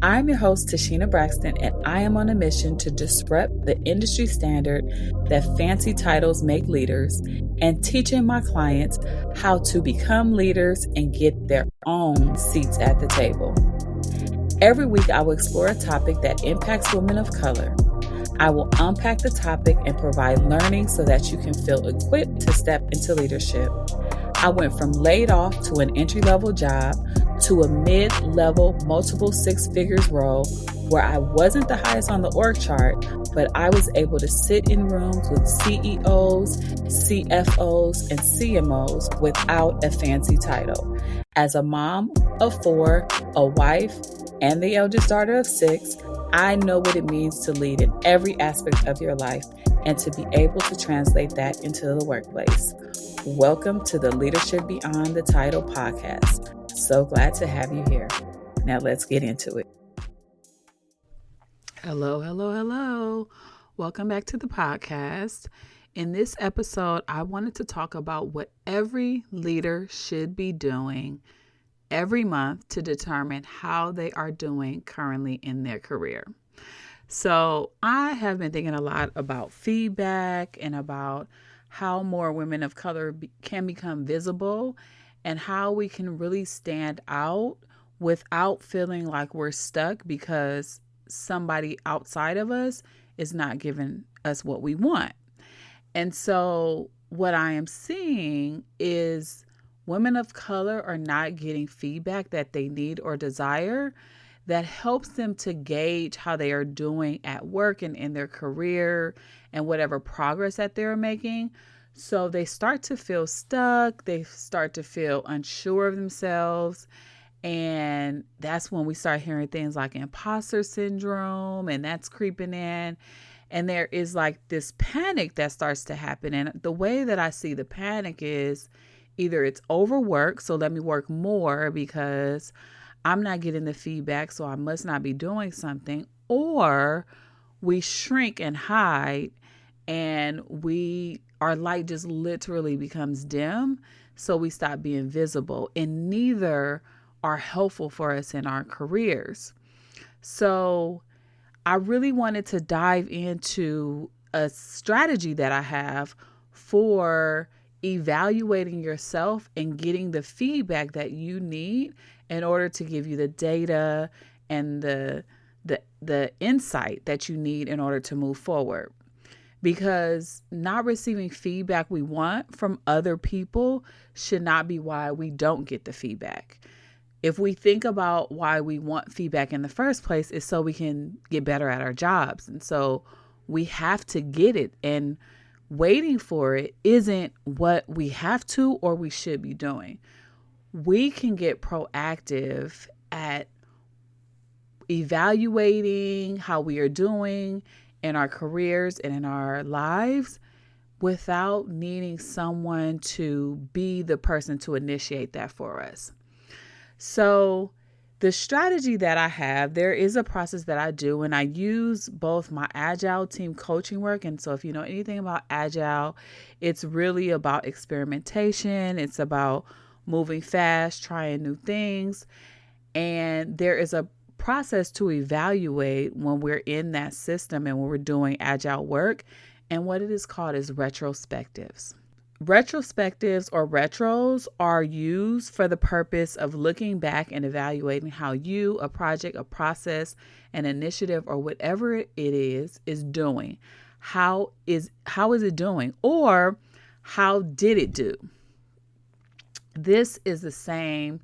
I'm your host, TaSheena Braxton, and I am on a mission to disrupt the industry standard that fancy titles make leaders and teaching my clients how to become leaders and get their own seats at the table. Every week, I will explore a topic that impacts women of color. I will unpack the topic and provide learning so that you can feel equipped to step into leadership. I went from laid off to an entry-level job to a mid-level multiple six figures role where I wasn't the highest on the org chart, but I was able to sit in rooms with CEOs, CFOs, and CMOs without a fancy title. As a mom of 4, a wife, and the eldest daughter of 6, I know what it means to lead in every aspect of your life and to be able to translate that into the workplace. Welcome to the Leadership Beyond the Title podcast. So glad to have you here. Now let's get into it. Hello. Welcome back to the podcast. In this episode, I wanted to talk about what every leader should be doing every month to determine how they are doing currently in their career. So I have been thinking a lot about feedback and about how more women of color can become visible and how we can really stand out without feeling like we're stuck because somebody outside of us is not giving us what we want. And so what I am seeing is women of color are not getting feedback that they need or desire that helps them to gauge how they are doing at work and in their career and whatever progress that they're making. So they start to feel stuck. They start to feel unsure of themselves. And that's when we start hearing things like imposter syndrome, and that's creeping in. And there is like this panic that starts to happen. And the way that I see the panic is either it's overwork, so let me work more because I'm not getting the feedback, so I must not be doing something, or we shrink and hide and our light just literally becomes dim, so we stop being visible, and neither are helpful for us in our careers. So I really wanted to dive into a strategy that I have for evaluating yourself and getting the feedback that you need in order to give you the data and the insight that you need in order to move forward. Because not receiving feedback we want from other people should not be why we don't get the feedback. If we think about why we want feedback in the first place, is so we can get better at our jobs. And so we have to get it. And waiting for it isn't what we have to or we should be doing. We can get proactive at evaluating how we are doing in our careers and in our lives without needing someone to be the person to initiate that for us. So the strategy that I have, there is a process that I do, and I use both my Agile team coaching work. And so if you know anything about Agile, it's really about experimentation. It's about moving fast, trying new things. And there is a process to evaluate when we're in that system and when we're doing Agile work. And what it is called is retrospectives. Retrospectives or retros are used for the purpose of looking back and evaluating how you, a project, a process, an initiative, or whatever it is doing. How is it doing? Or how did it do? This is the same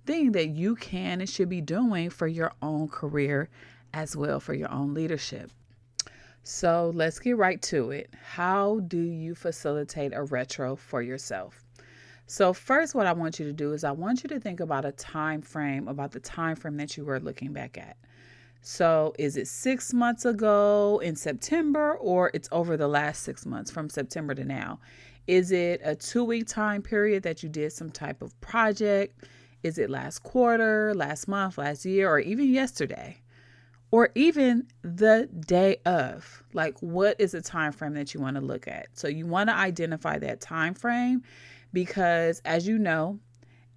thing that you can and should be doing for your own career as well, for your own leadership. So let's get right to it. How do you facilitate a retro for yourself? So first, what I want you to do is I want you to think about the time frame that you were looking back at. So is it 6 months ago in September, or it's over the last 6 months from September to now? Is it a 2-week time period that you did some type of project? Is it last quarter, last month, last year, or even yesterday? Or even the day of? Like, what is the time frame that you want to look at? So you want to identify that time frame because, as you know,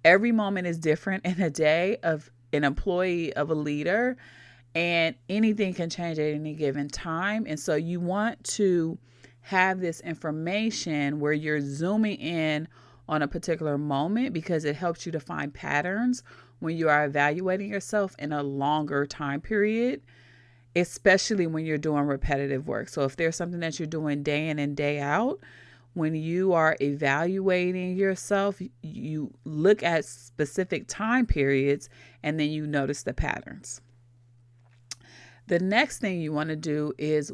every moment is different in a day of an employee, of a leader. and anything can change at any given time. And so you want to have this information where you're zooming in on a particular moment, because it helps you to find patterns when you are evaluating yourself in a longer time period, especially when you're doing repetitive work. So if there's something that you're doing day in and day out, when you are evaluating yourself, you look at specific time periods and then you notice the patterns. The next thing you want to do is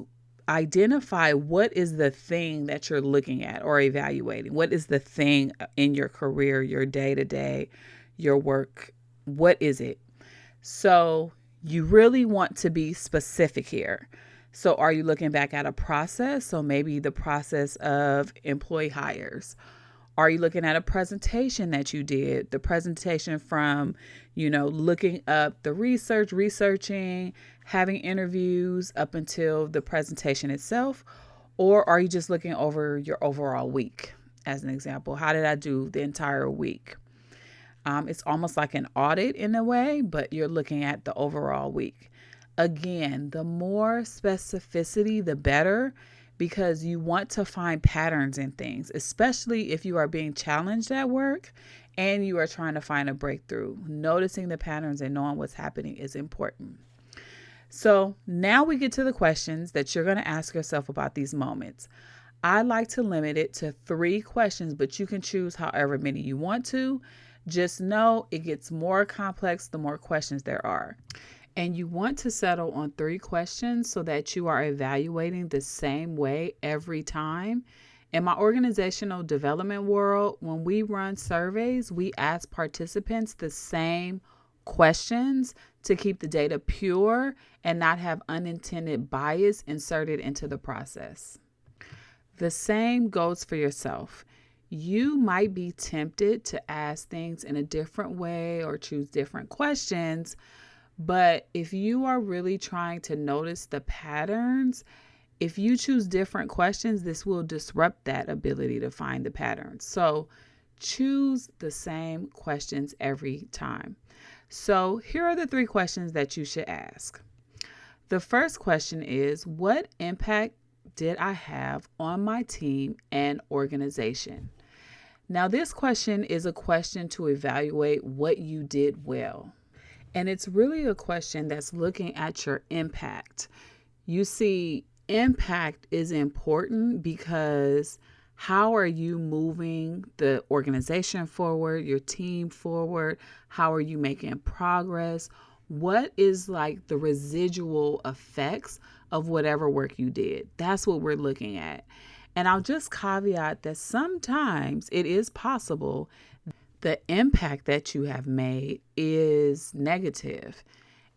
identify what is the thing that you're looking at or evaluating. What is the thing in your career, your day-to-day, your work? What is it? So you really want to be specific here. So are you looking back at a process? So maybe the process of employee hires. Are you looking at a presentation that you did? The presentation from, looking up the researching, having interviews up until the presentation itself? Or are you just looking over your overall week? As an example, how did I do the entire week? It's almost like an audit in a way, but you're looking at the overall week. Again, the more specificity, the better, because you want to find patterns in things, especially if you are being challenged at work and you are trying to find a breakthrough. Noticing the patterns and knowing what's happening is important. So now we get to the questions that you're going to ask yourself about these moments. I like to limit it to 3 questions, but you can choose however many you want to. Just know it gets more complex the more questions there are. And you want to settle on 3 questions so that you are evaluating the same way every time. In my organizational development world, when we run surveys, we ask participants the same questions to keep the data pure and not have unintended bias inserted into the process. The same goes for yourself. You might be tempted to ask things in a different way or choose different questions. But if you are really trying to notice the patterns, if you choose different questions, this will disrupt that ability to find the patterns. So choose the same questions every time. So here are the 3 questions that you should ask. The first question is, what impact did I have on my team and organization? Now, this question is a question to evaluate what you did well. And it's really a question that's looking at your impact. You see, impact is important because how are you moving the organization forward, your team forward? How are you making progress? What is like the residual effects of whatever work you did? That's what we're looking at. And I'll just caveat that sometimes it is possible the impact that you have made is negative.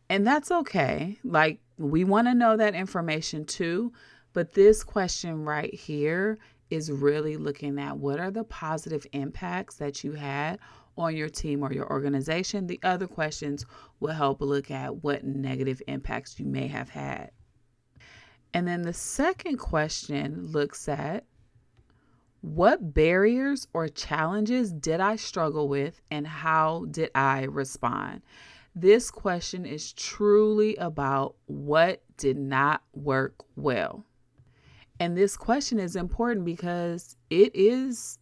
And that's okay. Like, we want to know that information too. But this question right here is really looking at what are the positive impacts that you had on your team or your organization. The other questions will help look at what negative impacts you may have had. And then the second question looks at, what barriers or challenges did I struggle with and how did I respond? This question is truly about what did not work well. And this question is important because it is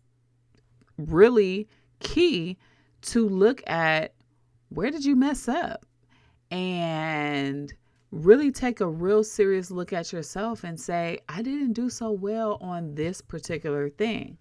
really key to look at where did you mess up and really take a real serious look at yourself and say, I didn't do so well on this particular thing.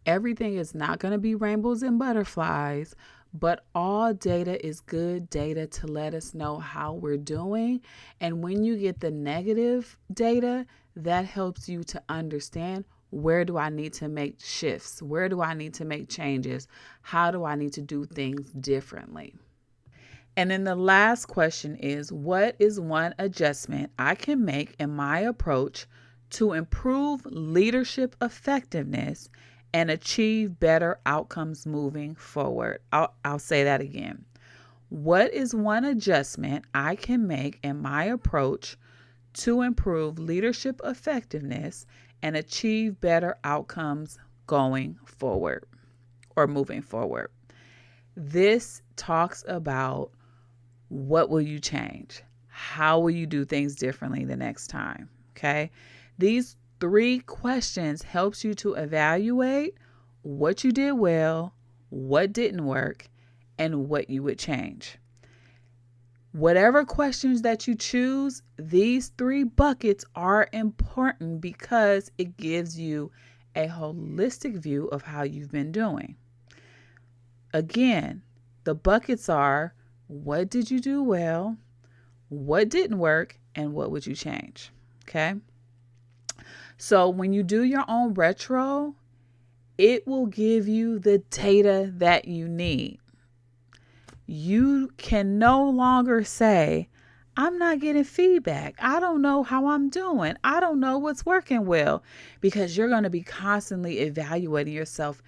Everything is not going to be rainbows and butterflies, but all data is good data to let us know how we're doing. And when you get the negative data, that helps you to understand, where do I need to make shifts? Where do I need to make changes? How do I need to do things differently? And then the last question is, what is one adjustment I can make in my approach to improve leadership effectiveness and achieve better outcomes moving forward? I'll say that again. What is one adjustment I can make in my approach to improve leadership effectiveness and achieve better outcomes going forward or moving forward? This talks about What will you change? How will you do things differently the next time? Okay. These 3 questions helps you to evaluate what you did well, what didn't work, and what you would change. Whatever questions that you choose, these 3 buckets are important because it gives you a holistic view of how you've been doing. Again, the buckets are: what did you do well, what didn't work, and what would you change? Okay. So when you do your own retro, it will give you the data that you need. You can no longer say, I'm not getting feedback. I don't know how I'm doing. I don't know what's working well, because you're going to be constantly evaluating yourself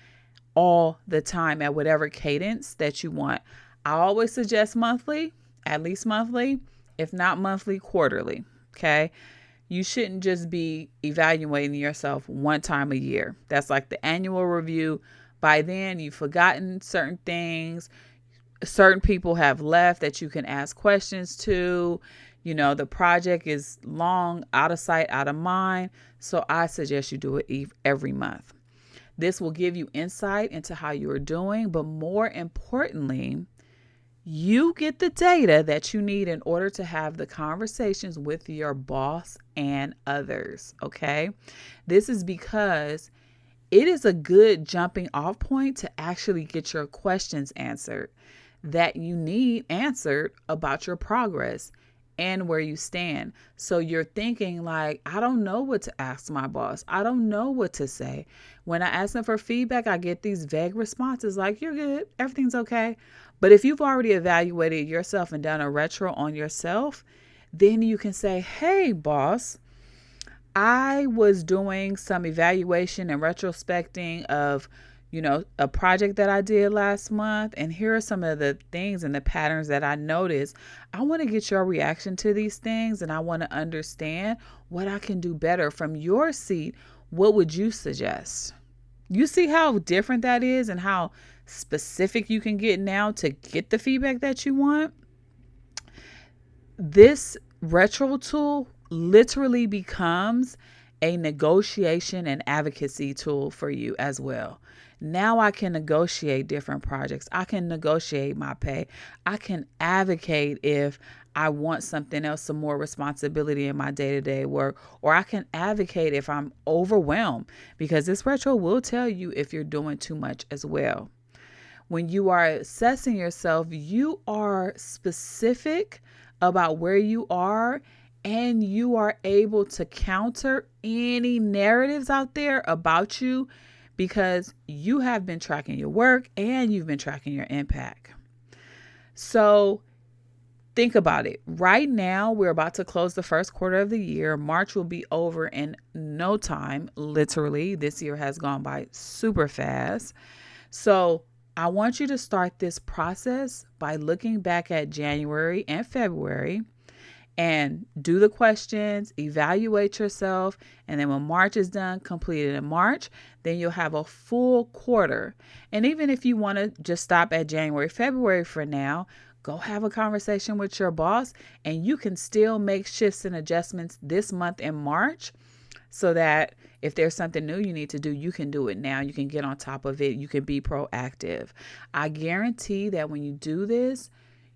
all the time at whatever cadence that you want. I always suggest monthly, at least monthly, if not monthly, quarterly. Okay. You shouldn't just be evaluating yourself one time a year. That's like the annual review. By then, you've forgotten certain things. Certain people have left that you can ask questions to. The project is long, out of sight, out of mind. So I suggest you do it every month. This will give you insight into how you are doing, but more importantly, you get the data that you need in order to have the conversations with your boss and others. Okay. This is because it is a good jumping off point to actually get your questions answered that you need answered about your progress and where you stand. So you're thinking like, I don't know what to ask my boss. I don't know what to say. When I ask them for feedback, I get these vague responses like, you're good, everything's okay. But if you've already evaluated yourself and done a retro on yourself, then you can say, hey, boss, I was doing some evaluation and retrospecting of a project that I did last month. And here are some of the things and the patterns that I noticed. I want to get your reaction to these things, and I want to understand what I can do better. From your seat, what would you suggest? You see how different that is and how specific you can get now to get the feedback that you want? This retro tool literally becomes a negotiation and advocacy tool for you as well. Now I can negotiate different projects. I can negotiate my pay. I can advocate if I want something else, some more responsibility in my day-to-day work, or I can advocate if I'm overwhelmed, because this retro will tell you if you're doing too much as well. When you are assessing yourself, you are specific about where you are, and you are able to counter any narratives out there about you because you have been tracking your work and you've been tracking your impact. So think about it. Right now, we're about to close the first quarter of the year. March will be over in no time. Literally, this year has gone by super fast. So I want you to start this process by looking back at January and February and do the questions, evaluate yourself. And then when March is done, completed in March, then you'll have a full quarter. And even if you want to just stop at January, February for now, go have a conversation with your boss, and you can still make shifts and adjustments this month in March, so that if there's something new you need to do, you can do it now. You can get on top of it. You can be proactive. I guarantee that when you do this,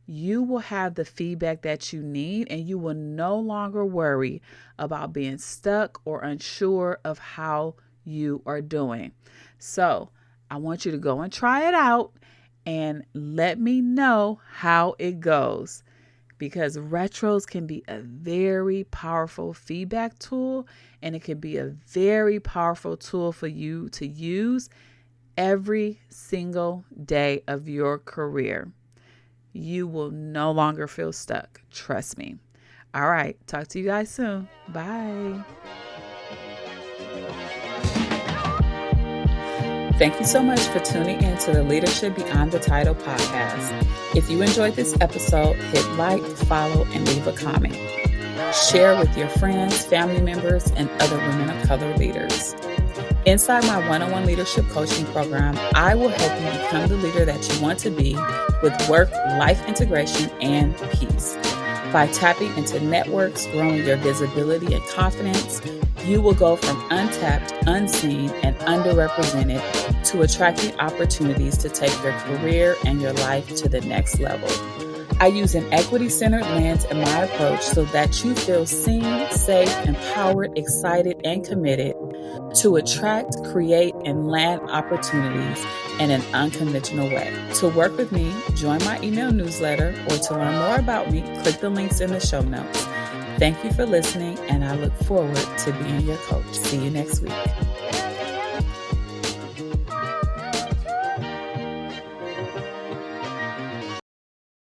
you will have the feedback that you need, and you will no longer worry about being stuck or unsure of how you are doing. So I want you to go and try it out and let me know how it goes, because retros can be a very powerful feedback tool, and it can be a very powerful tool for you to use every single day of your career. You will no longer feel stuck. Trust me. All right. Talk to you guys soon. Bye. Thank you so much for tuning in to the Leadership Beyond the Title podcast. If you enjoyed this episode, hit like, follow, and leave a comment. Share with your friends, family members, and other women of color leaders. Inside my one-on-one leadership coaching program, I will help you become the leader that you want to be with work-life integration and peace. By tapping into networks, growing your visibility and confidence, you will go from untapped, unseen, and underrepresented to attracting opportunities to take your career and your life to the next level. I use an equity-centered lens in my approach so that you feel seen, safe, empowered, excited, and committed to attract, create, and land opportunities in an unconventional way. To work with me, join my email newsletter, or to learn more about me, click the links in the show notes. Thank you for listening, and I look forward to being your coach. See you next week.